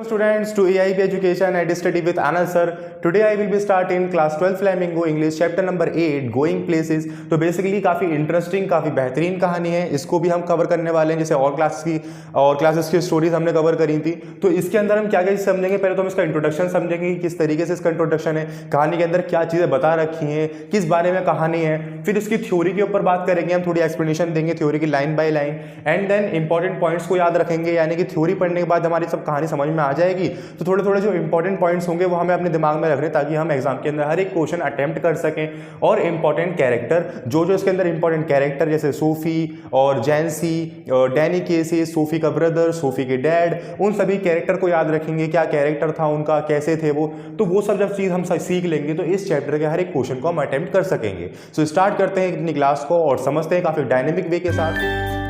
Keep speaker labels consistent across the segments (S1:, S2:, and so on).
S1: Students to AIB Education and Study with Anand sir. Today I will be starting class 12 Flamingo English chapter number 8 Going Places. तो basically काफ़ी interesting काफ़ी बेहतरीन कहानी है, इसको भी हम कवर करने वाले हैं जैसे और क्लासेस की स्टोरीज हमने कवर करी थी। तो इसके अंदर हम क्या क्या चीज़ समझेंगे, पहले तो हम इसका इंट्रोडक्शन समझेंगे कि किस तरीके से इसका इंट्रोडक्शन है, कहानी के अंदर क्या चीज़ें बता रखी हैं, किस बारे में कहानी है, फिर इसकी थ्योरी के ऊपर बात करेंगे, हम थोड़ी एक्सप्लेनेशन देंगे थ्योरी की line by line, and then important points को याद रखेंगे। यानी कि थ्योरी पढ़ने के बाद हमारी सब कहानी समझ में आ जाएगी, तो थोड़े थोड़े जो इंपॉर्टेंट पॉइंट्स होंगे वो हमें अपने दिमाग में रखने, ताकि हम एग्जाम के अंदर हर एक क्वेश्चन अटेम्प्ट कर सकें। और इंपॉर्टेंट कैरेक्टर जो इसके अंदर इंपॉर्टेंट कैरेक्टर जैसे सोफी और जैंसी, डैनी केसी, सोफी का ब्रदर, सोफी के डैड, उन सभी कैरेक्टर को याद रखेंगे, क्या कैरेक्टर था उनका, कैसे थे वो, तो वो सब जब चीज़ हम सीख लेंगे तो इस चैप्टर के हर एक क्वेश्चन को हम अटेम्प्ट कर सकेंगे। सो स्टार्ट करते हैं अपनी क्लास को और समझते हैं काफ़ी डायनेमिक वे के साथ।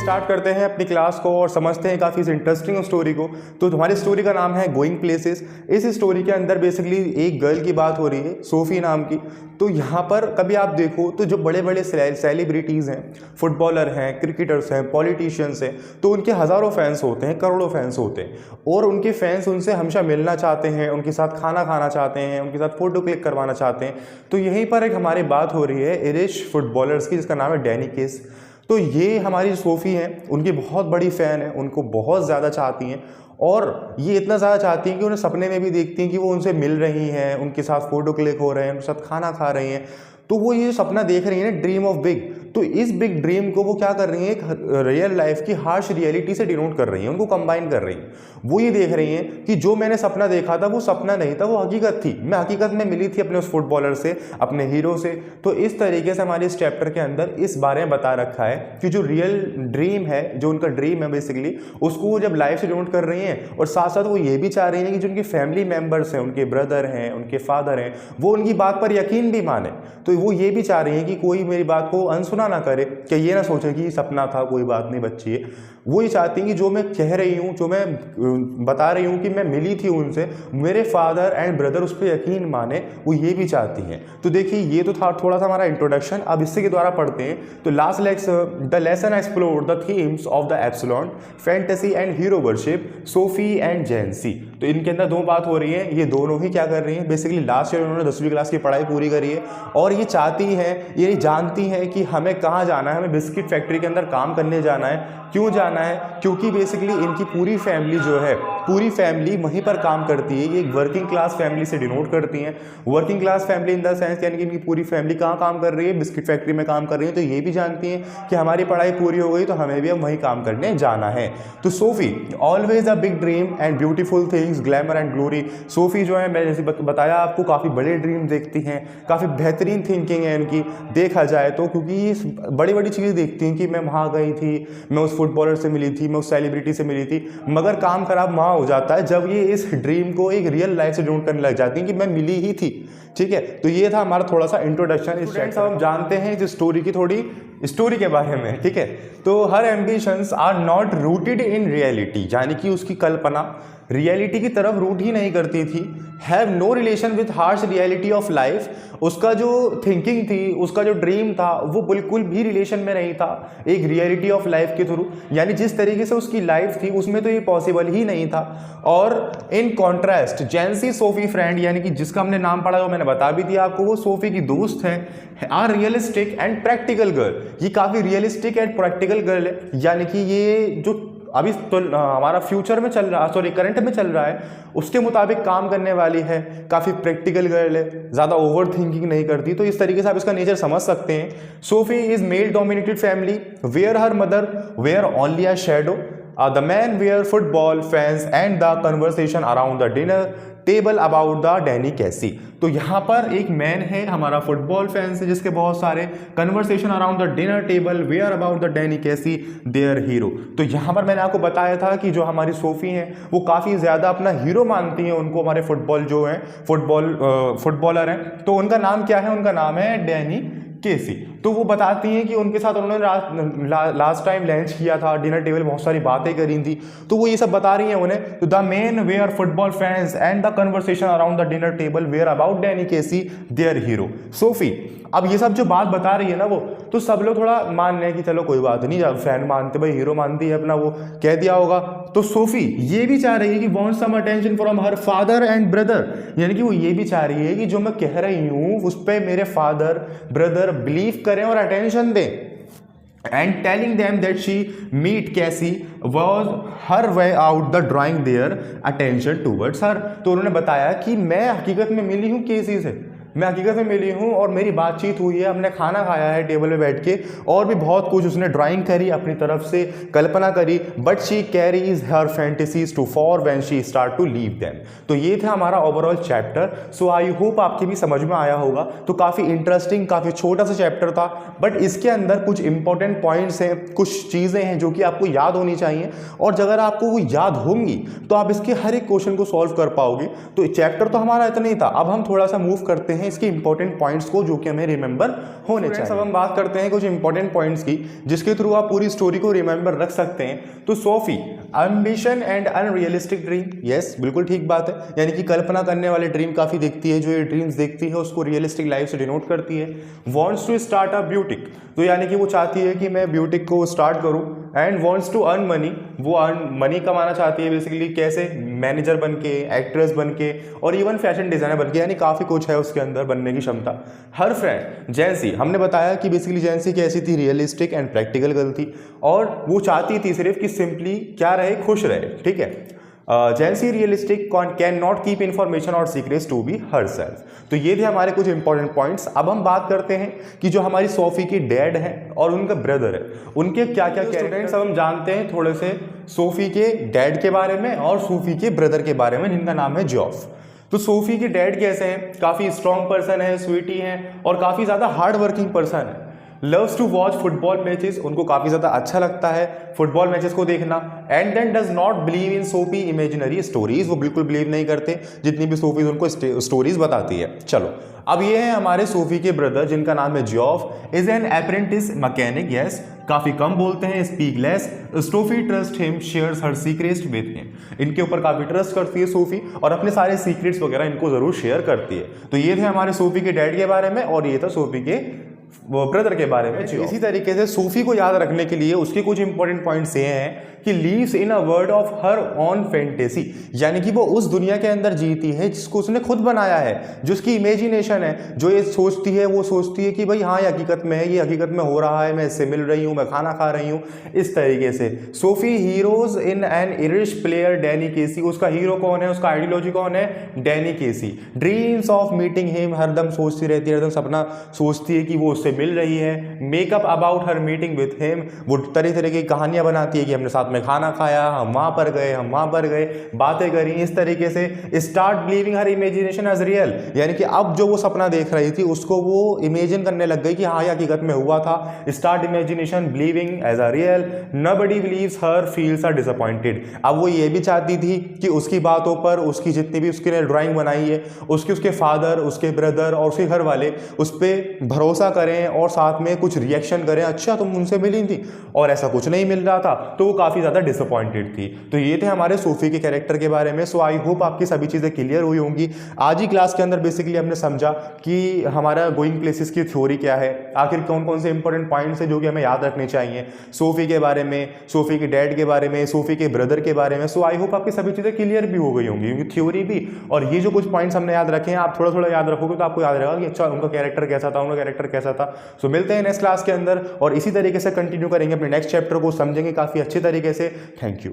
S1: स्टार्ट करते हैं अपनी क्लास को और समझते हैं काफ़ी इंटरेस्टिंग स्टोरी को। तो हमारी स्टोरी का नाम है गोइंग प्लेसेस। इस स्टोरी के अंदर बेसिकली एक गर्ल की बात हो रही है, सोफी नाम की। तो यहाँ पर कभी आप देखो तो जो बड़े बड़े सेलिब्रिटीज़ हैं, फुटबॉलर हैं, क्रिकेटर्स हैं, पॉलिटिशियंस हैं, तो उनके हज़ारों फैंस होते हैं, करोड़ों फैंस होते हैं, और उनके फैंस उनसे हमेशा मिलना चाहते हैं, उनके साथ खाना खाना चाहते हैं, उनके साथ फ़ोटो क्लिक करवाना चाहते हैं। तो यहीं पर एक हमारी बात हो रही है आयरिश फुटबॉलर्स की, जिसका नाम है डैनी केस। तो ये हमारी सोफ़ी हैं, उनकी बहुत बड़ी फ़ैन है, उनको बहुत ज़्यादा चाहती हैं, और ये इतना ज़्यादा चाहती हैं कि उन्हें सपने में भी देखती हैं कि वो उनसे मिल रही हैं, उनके साथ फ़ोटो क्लिक हो रहे हैं, उनके साथ खाना खा रही हैं। तो वो ये सपना देख रही हैं ना, ड्रीम ऑफ बिग। तो इस बिग ड्रीम को वो क्या कर रही हैं, एक रियल लाइफ की हार्श रियलिटी से डिनोट कर रही हैं, उनको कंबाइन कर रही हैं। वो ये देख रही हैं कि जो मैंने सपना देखा था वो सपना नहीं था, वो हकीकत थी, मैं हकीकत में मिली थी अपने उस फुटबॉलर से, अपने हीरो से। तो इस तरीके से हमारे इस चैप्टर के अंदर इस बारे में बता रखा है कि जो रियल ड्रीम है, जो उनका ड्रीम है बेसिकली, उसको वो जब लाइफ से डिनोट कर रही हैं, और साथ साथ वो ये भी चाह रही हैं कि जो उनके फैमिली मेम्बर्स हैं, उनके ब्रदर हैं, उनके फादर हैं, वो उनकी बात पर यकीन भी माने। तो वो ये भी चाह रही हैं कि कोई मेरी बात को अनसुना ना करे, कि ये ना सोचे कि सपना था, कोई बात नहीं बच्ची है। वो ये चाहती हैं कि जो मैं कह रही हूँ, जो मैं बता रही हूँ कि मैं मिली थी उनसे, मेरे फादर एंड ब्रदर उस पर यकीन माने, वो ये भी चाहती हैं। तो देखिए ये तो था थोड़ा सा हमारा इंट्रोडक्शन। अब इससे के द्वारा पढ़ते हैं। तो last the lesson explore the themes of the Epsilon, fantasy and hero worship, Sophie and Jansie. तो इनके अंदर दो बात हो रही है, ये दोनों ही क्या कर रही हैं, बेसिकली लास्ट ईयर उन्होंने 10वीं क्लास की पढ़ाई पूरी करी है, और ये चाहती हैं, ये जानती हैं कि हमें कहाँ जाना है, हमें बिस्किट फैक्ट्री के अंदर काम करने जाना है। क्यों जाना है? क्योंकि बेसिकली इनकी पूरी फैमिली जो है, पूरी फैमिली वहीं पर काम करती है। ये एक वर्किंग क्लास फैमिली से डिनोट करती हैं। Working class family in the sense यानी कि इनकी पूरी फैमिली कहाँ काम कर रही है, बिस्किट फैक्ट्री में काम कर रही है। तो ये भी जानती हैं कि हमारी पढ़ाई पूरी हो गई तो हमें भी अब वहीं काम करने जाना है। तो Sophie always a big dream and beautiful things, glamour and glory. Sophie जो है, मैंने जैसे बताया आपको, काफ़ी बड़े ड्रीम देखती हैं, काफ़ी बेहतरीन थिंकिंग है इनकी देखा जाए तो, क्योंकि ये बड़ी बड़ी चीज़ें देखती हैं कि मैं वहाँ गई थी, मैं उस फुटबॉलर से मिली थी, मैं उस सेलिब्रिटी से मिली थी। मगर काम खराब वहाँ हो जाता है जब ये इस ड्रीम को एक रियल लाइफ से डिनोट करने लग जाती हैं कि मैं मिली ही थी। ठीक है, तो ये था हमारा थोड़ा सा इंट्रोडक्शन। इस चैप्टर हम जानते हैं इस स्टोरी की थोड़ी स्टोरी के बारे में। ठीक है, तो her ambitions are not rooted in reality, यानी कि उसकी कल्पना रियलिटी की तरफ रूट ही नहीं करती थी। Have no relation with harsh reality of life, उसका जो थिंकिंग थी, उसका जो ड्रीम था, वो बिल्कुल भी रिलेशन में नहीं था एक रियलिटी ऑफ लाइफ के थ्रू। यानी जिस तरीके से उसकी लाइफ थी उसमें तो ये पॉसिबल ही नहीं था। और इन कॉन्ट्रास्ट जैंसी सोफी फ्रेंड, यानी कि जिसका हमने नाम पढ़ा, वो मैंने बता भी दिया आपको, वो सोफी की दोस्त है, are realistic and practical girl. ये काफ़ी रियलिस्टिक एंड प्रैक्टिकल गर्ल है, यानी कि ये जो अभी तो हमारा फ्यूचर में चल रहा, सॉरी करंट में चल रहा है, उसके मुताबिक काम करने वाली है, काफ़ी प्रैक्टिकल गर्ल है, ज़्यादा ओवर थिंकिंग नहीं करती। तो इस तरीके से आप इसका नेचर समझ सकते हैं। Sophie is male dominated family where her mother were only a shadow, the man were football fans and the conversation around the dinner table about the Danny Casey. तो यहाँ पर एक मैन है हमारा फुटबॉल फैंस है, जिसके बहुत सारे conversation around the dinner table were about the Danny Casey their hero. तो यहाँ पर मैंने आपको बताया था कि जो हमारी सोफी हैं वो काफ़ी ज़्यादा अपना हीरो मानती हैं उनको, हमारे फुटबॉल जो हैं फुटबॉलर हैं। तो उनका नाम क्या है? उनका नाम है डैनी केसी। तो वो बताती हैं कि उनके साथ उन्होंने लास्ट टाइम लंच किया था, डिनर टेबल बहुत सारी बातें करी थी, तो वो ये सब बता रही हैं उन्हें। तो the men were football fans and the conversation around the dinner table were about Danny Casey their hero Sophie. अब ये सब जो बात बता रही है ना वो, तो सब लोग थोड़ा मान रहे हैं कि चलो कोई बात नहीं, जब फैन मानते भाई, हीरो मानती है अपना, वो कह दिया होगा। तो सोफी ये भी चाह रही है कि want some attention from her father and brother, यानी कि वो ये भी चाह रही है कि जो मैं कह रही हूँ उस पर मेरे फादर ब्रदर बिलीव करें और अटेंशन दें। And telling them that she meet Casey was her way out the drawing their attention towards her. तो उन्होंने बताया कि मैं हकीकत में मिली हूँ केसी से, मैं हकीकत में मिली हूँ और मेरी बातचीत हुई है, हमने खाना खाया है टेबल पे बैठ के, और भी बहुत कुछ उसने ड्राइंग करी, अपनी तरफ से कल्पना करी, but she carries her fantasies too far when she start to leave them. तो ये था हमारा overall chapter. So I hope आपके भी समझ में आया होगा। तो काफ़ी इंटरेस्टिंग, काफ़ी छोटा सा चैप्टर था, बट इसके अंदर कुछ इंपॉर्टेंट पॉइंट्स हैं, कुछ चीज़ें हैं जो कि आपको याद होनी चाहिए, और अगर आपको वो याद होंगी तो आप इसके हर एक क्वेश्चन को सॉल्व कर पाओगे। तो चैप्टर तो हमारा इतना ही था, अब हम थोड़ा सा मूव करते हैं इसके इंपॉर्टेंट पॉइंट्स को जो कि हमें रिमेंबर होने चाहिए। अब हम बात करते हैं कुछ इंपॉर्टेंट पॉइंट्स की जिसके थ्रू आप पूरी स्टोरी को रिमेंबर रख सकते हैं। तो Sophie ambition and unrealistic dream, yes बिल्कुल ठीक बात है, यानी कि कल्पना करने वाले ड्रीम काफ़ी देखती है, जो ये ड्रीम्स देखती है उसको रियलिस्टिक लाइफ से डिनोट करती है। Wants to start a boutique, तो यानी कि वो चाहती है कि मैं ब्यूटिक को स्टार्ट करूँ। And wants to earn money, वो अर्न मनी कमाना चाहती है बेसिकली, कैसे, मैनेजर बन के, एक्ट्रेस बन के, और इवन फैशन डिजाइनर बन के, यानी काफ़ी कुछ है उसके अंदर बनने की क्षमता। हर फ्रेंड जैंसी, हमने बताया कि बेसिकली जैंसी कैसी थी, रियलिस्टिक एंड प्रैक्टिकल गर्ल थी, और वो चाहती थी सिर्फ कि सिंपली क्या रहे, खुश रहे, ठीक है। Jansie realistic can not keep information और सीक्रेट्स टू बी हरसेल्फ। तो ये थे हमारे कुछ इंपॉर्टेंट पॉइंट्स। अब हम बात करते हैं कि जो हमारी सोफी की डैड है और उनका ब्रदर है, उनके क्या क्या कैरेक्टर्स हम जानते हैं थोड़े से सोफी के डैड के बारे में और सोफी के ब्रदर के बारे में, जिनका नाम है जॉफ। तो सोफी के डैड कैसे हैं, काफ़ी स्ट्रॉन्ग पर्सन है, स्वीटी हैं, और काफ़ी ज़्यादा हार्ड वर्किंग पर्सन है। Loves to watch football matches, उनको काफ़ी ज़्यादा अच्छा लगता है फुटबॉल मैचेस को देखना। And then does not believe in Sophie imaginary stories, वो बिल्कुल बिलीव नहीं करते जितनी भी सोफी उनको स्टोरीज बताती है। चलो अब ये है हमारे सोफी के ब्रदर जिनका नाम है जॉफ, is an apprentice mechanic, yes काफ़ी कम बोलते हैं, speak less. Sophie trust him, shares her secrets with him, इनके ऊपर काफ़ी ट्रस्ट करती है सोफी और अपने सारे सीक्रेट्स वगैरह इनको ज़रूर शेयर करती है। तो ये थे हमारे सोफी के डैड के बारे में, और ये था सोफी के ब्रदर के बारे में। इसी तरीके से सोफी को याद रखने के लिए उसके कुछ इंपॉर्टेंट पॉइंट्स ये हैं कि leaves in a world of her on fantasy, यानी कि वो उस दुनिया के अंदर जीती है जिसको उसने खुद बनाया है, जो उसकी इमेजिनेशन है, जो ये सोचती है, वो सोचती है कि भाई हाँ ये हकीकत में है, ये हकीकत में हो रहा है, मैं इससे मिल रही हूँ, मैं खाना खा रही हूँ, इस तरीके से। Sophie heroes in an Irish player Danny Casey, उसका हीरो कौन है, उसका आइडियोलॉजी कौन है, Danny Casey. Dreams of meeting him, हरदम सोचती रहती है, हरदम सपना सोचती है कि वो उससे मिल रही है। Makeup about her meeting with him, वो तरह तरह की कहानियां बनाती है कि हमने साथ में खाना खाया, हम वहां पर गए, हम वहां पर गए, बातें करी, इस तरीके से। स्टार्ट बिलीविंग हर इमेजिनेशन एज रियल, यानी कि अब जो वो सपना देख रही थी उसको वो इमेजिन करने लग गई कि हाँ ये हकीकत में हुआ था। Start imagination believing as a real. Nobody believes her, feels are disappointed. अब वो ये भी चाहती थी कि उसकी बातों पर, उसकी जितनी भी उसके ड्राइंग बनाई है, उसके फादर, उसके ब्रदर और उसके घर वाले उस पर भरोसा करें और साथ में कुछ रिएक्शन करें, अच्छा तुम उनसे मिली थी, और ऐसा कुछ नहीं मिल रहा था, तो वो काफ़ी ज़्यादा डिसअपॉइंटेड थी। तो ये थे हमारे सोफी के कैरेक्टर के बारे में। सो आई होप आपकी सभी चीज़ें क्लियर हुई होंगी। आज ही क्लास के अंदर बेसिकली हमने समझा कि हमारा गोइंग प्लेसेस की थ्योरी क्या है, आखिर कौन कौन से इंपॉर्टेंट पॉइंट्स हैं जो कि हमें याद रखने चाहिए, सोफी के बारे में, सोफी के डैड के बारे में, सोफी के ब्रदर के बारे में। सो आई होप आपकी सभी चीज़ें क्लियर भी हो गई होंगी, क्योंकि थ्योरी भी और ये जो कुछ पॉइंट्स हमने याद रखे हैं, आप थोड़ा थोड़ा याद रखोगे तो आपको याद रहेगा कि अच्छा उनका कैरेक्टर कैसा था, उनका कैरेक्टर कैसा था। सो मिलते हैं नेक्स्ट क्लास के अंदर और इसी तरीके से कंटिन्यू करेंगे अपने नेक्स्ट चैप्टर को, समझेंगे काफ़ी अच्छे तरीके से। Thank you.